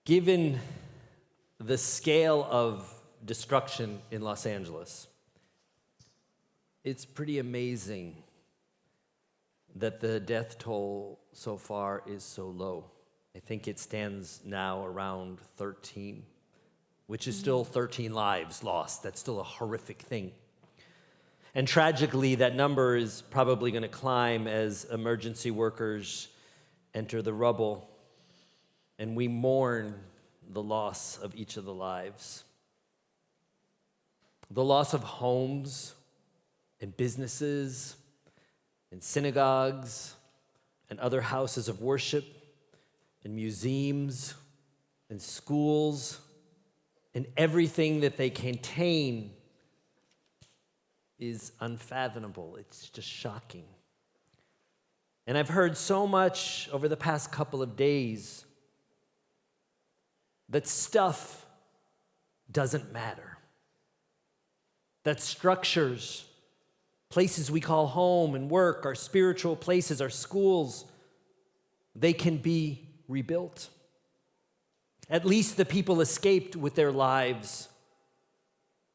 Given the scale of destruction in Los Angeles, it's pretty amazing that the death toll so far is so low. I think it stands now around 13, which is still 13 lives lost. That's still a horrific thing. And tragically, that number is probably going to climb as emergency workers enter the rubble, and we mourn the loss of each of the lives. The loss of homes and businesses and synagogues and other houses of worship and museums and schools and everything that they contain is unfathomable. It's just shocking. And I've heard so much over the past couple of days that stuff doesn't matter. That structures, places we call home and work, our spiritual places, our schools, they can be rebuilt. At least the people escaped with their lives.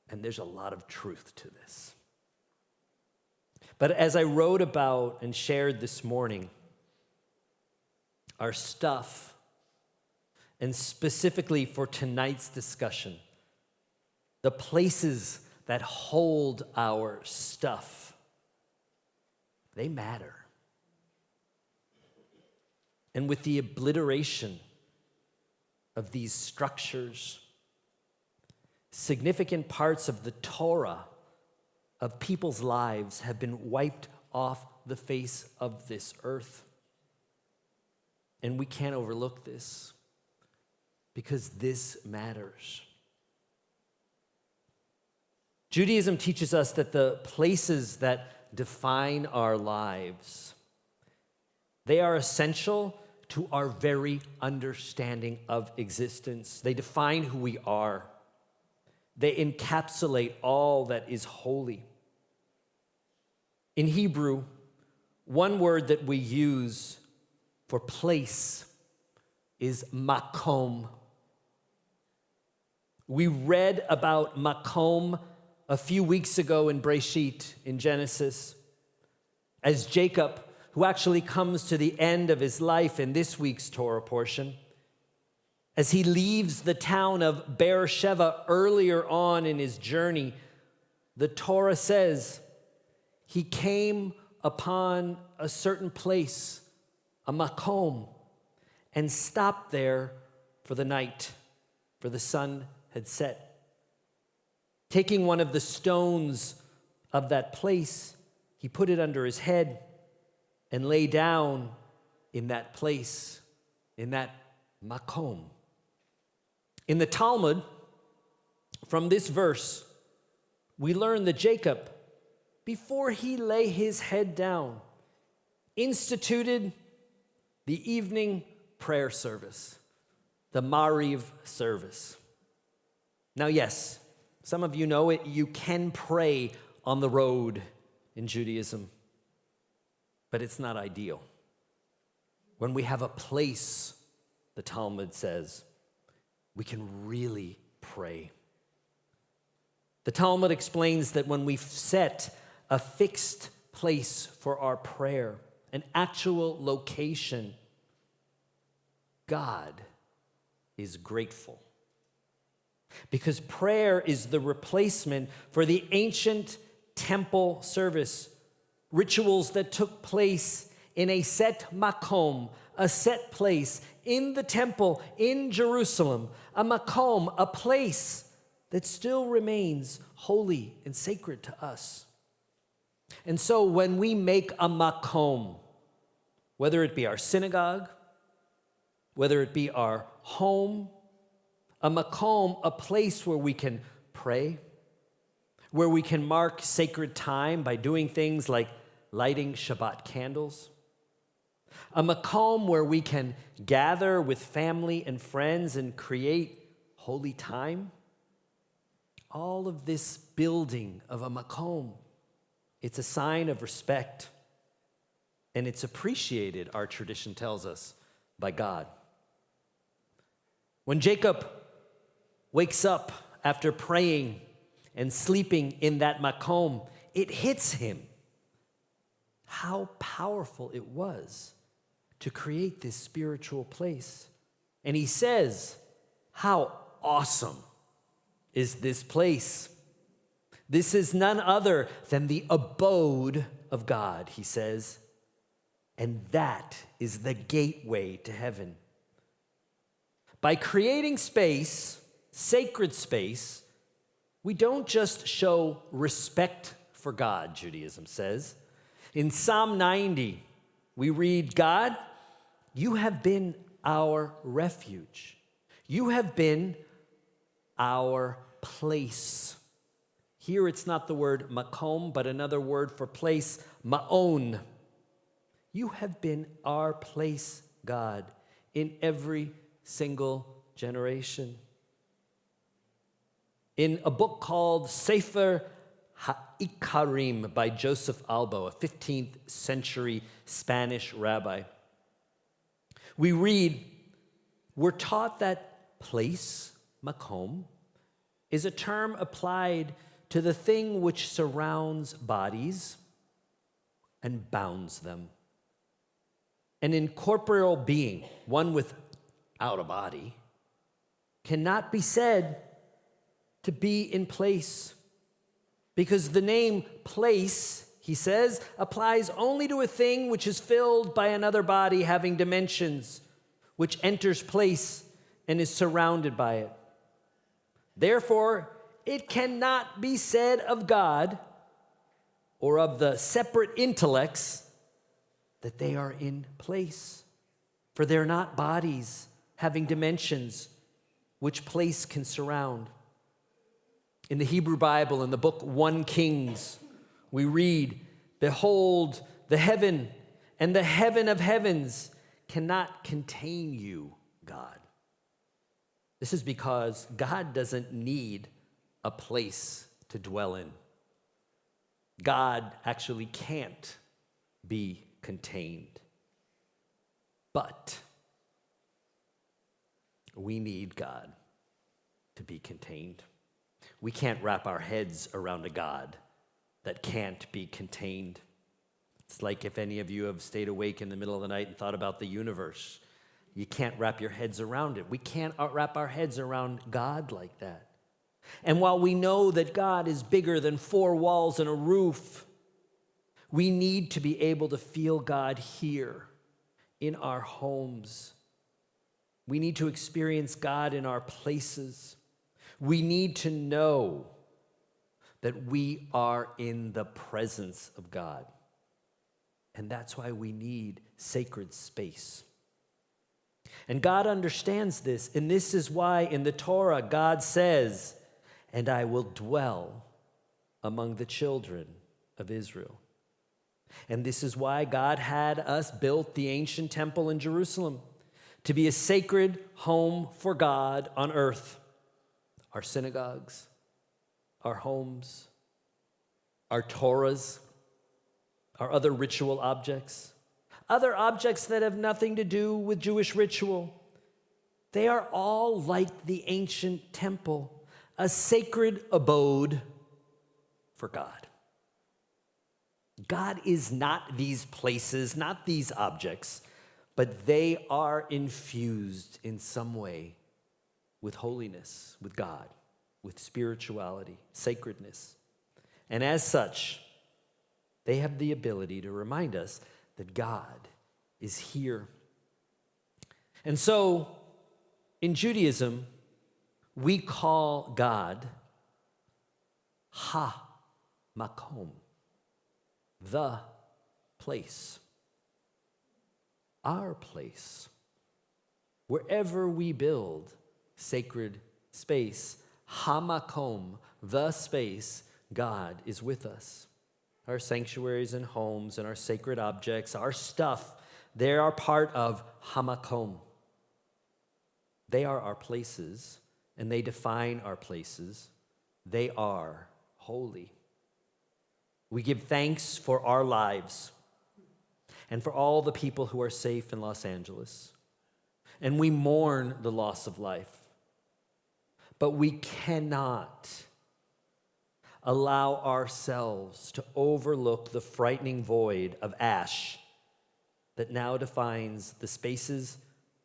And there's a lot of truth to this. But as I wrote about and shared this morning, our stuff, and specifically for tonight's discussion, the places that hold our stuff, they matter. And with the obliteration of these structures, significant parts of the Torah of people's lives have been wiped off the face of this earth. And we can't overlook this because this matters. Judaism teaches us that the places that define our lives, they are essential to our very understanding of existence. They define who we are. They encapsulate all that is holy. In Hebrew, one word that we use for place is makom. We read about makom a few weeks ago in Breshit, in Genesis, as Jacob, who actually comes to the end of his life in this week's Torah portion, as he leaves the town of Beersheba earlier on in his journey, the Torah says he came upon a certain place, a makom, and stopped there for the night, for the sun had set. Taking one of the stones of that place, he put it under his head and lay down in that place, in that makom. In the Talmud, from this verse, we learn that Jacob, before he lay his head down, instituted the evening prayer service, the Mariv service. Now, yes, some of you know it, you can pray on the road in Judaism, but it's not ideal. When we have a place, the Talmud says, we can really pray. The Talmud explains that when we set a fixed place for our prayer, an actual location, God is grateful. Because prayer is the replacement for the ancient temple service, rituals that took place in a set makom, a set place in the temple in Jerusalem, a makom, a place that still remains holy and sacred to us. And so when we make a makom, whether it be our synagogue, whether it be our home, a makom, a place where we can pray, where we can mark sacred time by doing things like lighting Shabbat candles, a makom where we can gather with family and friends and create holy time. All of this building of a makom, it's a sign of respect, and it's appreciated, our tradition tells us, by God. When Jacob wakes up after praying and sleeping in that makom, it hits him how powerful it was to create this spiritual place. And he says, how awesome is this place? This is none other than the abode of God, he says. And that is the gateway to heaven. By creating space, sacred space, we don't just show respect for God, Judaism says. In Psalm 90, we read, God, you have been our refuge. You have been our place. Here it's not the word makom, but another word for place, ma'on. You have been our place, God, in every single generation. In a book called Sefer HaIkarim by Joseph Albo, a 15th century Spanish rabbi, we read, we're taught that place, makom, is a term applied to the thing which surrounds bodies and bounds them. An incorporeal being, one without a body, cannot be said to be in place, because the name place, he says, applies only to a thing which is filled by another body having dimensions, which enters place and is surrounded by it. Therefore, it cannot be said of God or of the separate intellects that they are in place, for they're not bodies having dimensions which place can surround. In the Hebrew Bible, in the book 1 Kings, we read, behold, the heaven and the heaven of heavens cannot contain you, God. This is because God doesn't need a place to dwell in. God actually can't be contained. But we need God to be contained. We can't wrap our heads around a God that can't be contained. It's like if any of you have stayed awake in the middle of the night and thought about the universe. You can't wrap your heads around it. We can't wrap our heads around God like that. And while we know that God is bigger than 4 walls and a roof, we need to be able to feel God here in our homes. We need to experience God in our places. We need to know that we are in the presence of God. And that's why we need sacred space. And God understands this, and this is why in the Torah God says, and I will dwell among the children of Israel. And this is why God had us built the ancient temple in Jerusalem to be a sacred home for God on earth. Our synagogues, our homes, our Torahs, our other ritual objects, other objects that have nothing to do with Jewish ritual. They are all like the ancient temple, a sacred abode for God. God is not these places, not these objects, but they are infused in some way with holiness, with God, with spirituality, sacredness. And as such, they have the ability to remind us that God is here. And so, in Judaism, we call God Ha-Makom, the place, our place. Wherever we build sacred space, Ha-Makom, the space, God is with us. Our sanctuaries and homes and our sacred objects, our stuff, they are part of Ha-Makom. They are our places, and they define our places. They are holy. We give thanks for our lives and for all the people who are safe in Los Angeles. and we mourn the loss of life. But we cannot allow ourselves to overlook the frightening void of ash that now defines the spaces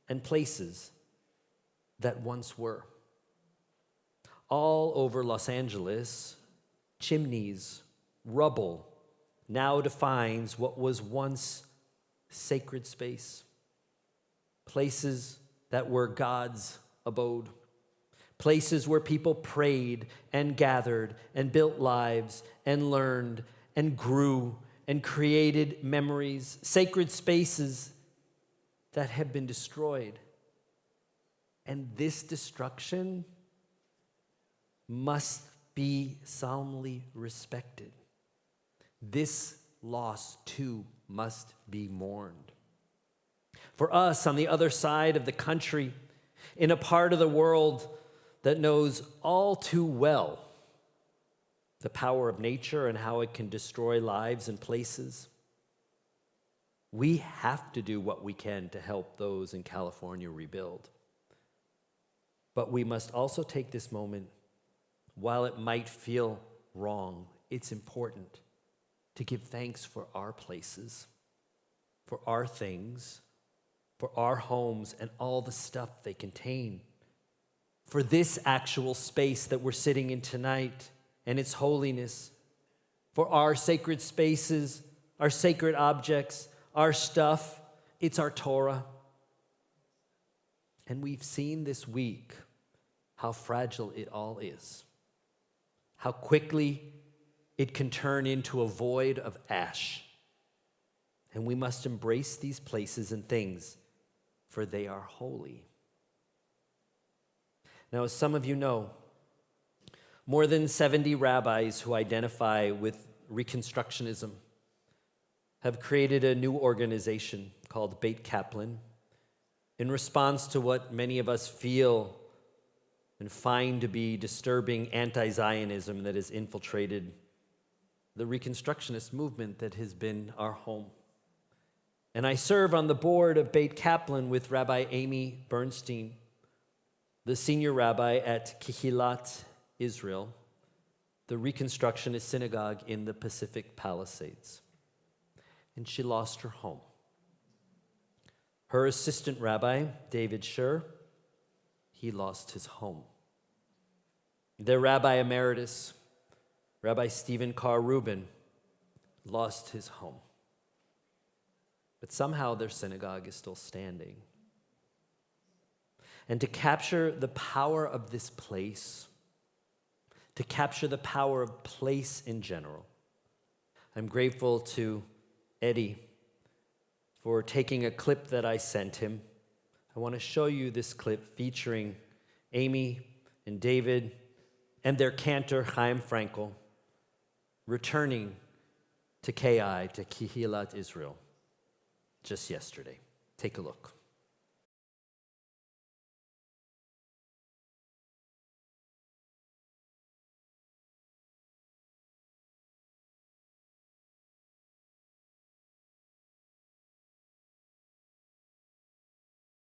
and places that once were. All over Los Angeles, chimneys, rubble now defines what was once sacred space, places that were God's abode, places where people prayed and gathered and built lives and learned and grew and created memories, sacred spaces that have been destroyed. And this destruction must be solemnly respected. This loss, too, must be mourned. For us, on the other side of the country, in a part of the world that knows all too well the power of nature and how it can destroy lives and places, we have to do what we can to help those in California rebuild. But we must also take this moment, while it might feel wrong, it's important to give thanks for our places, for our things, for our homes and all the stuff they contain, for this actual space that we're sitting in tonight and its holiness, for our sacred spaces, our sacred objects, our stuff. It's our Torah. And we've seen this week how fragile it all is, how quickly it can turn into a void of ash. And we must embrace these places and things, for they are holy. Now, as some of you know, more than 70 rabbis who identify with Reconstructionism have created a new organization called Beit Kaplan in response to what many of us feel and find to be disturbing anti-Zionism that has infiltrated the Reconstructionist movement that has been our home. And I serve on the board of Beit Kaplan with Rabbi Amy Bernstein, the senior rabbi at Kehilat Israel, the Reconstructionist synagogue in the Pacific Palisades. And she lost her home. Her assistant rabbi, David Scher, he lost his home. Their rabbi emeritus, Rabbi Stephen Carr Rubin, lost his home. But somehow their synagogue is still standing. And to capture the power of this place, to capture the power of place in general, I'm grateful to Eddie for taking a clip that I sent him. I want to show you this clip featuring Amy and David and their cantor, Chaim Frankel, returning to KI, to Kehilat Israel, just yesterday. Take a look.